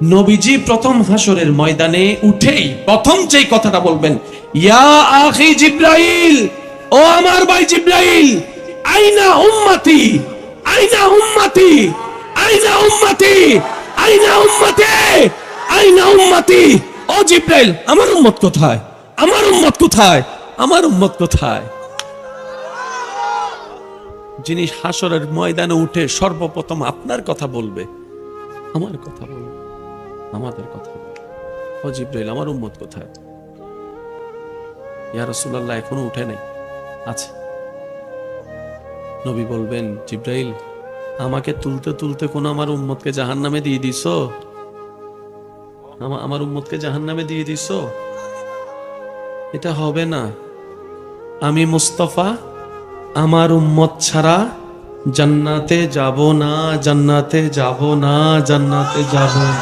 নবীজি প্রথম হাসরের ময়দানে উঠেই প্রথম যেই কথাটা বলবেন, ইয়া আখি জিব্রাইল, ও আমার ভাই জিব্রাইল, আইনা উম্মতি, আইনা উম্মতি, আইনা উম্মতি, আইনা উম্মতি, আইনা উম্মতি। ও জিব্রাইল, আমার উম্মত কোথায়, আমার উম্মত কোথায়, আমার উম্মত কোথায়? যিনি হাসরের ময়দানে উঠে সর্বপ্রথম আপনার কথা বলবে, আমার কথা বলবে, আমাদের কথা বলবে, ও জিব্রাইল, আমার উম্মত কোথায়? ইয়া রাসূলুল্লাহ, এখনো উঠে নাই, আছে। নবী বলবেন, জিব্রাইল, আমাকে তুলতে তুলতে কোন আমার উম্মতকে জাহান্নামে দিয়ে দিছো? আমার উম্মতকে জাহান্নামে দিয়ে দিছো? এটা হবে না। আমি মুস্তাফা আমার উম্মত ছাড়া জান্নাতে যাব না, জান্নাতে যাব না, জান্নাতে যাব না।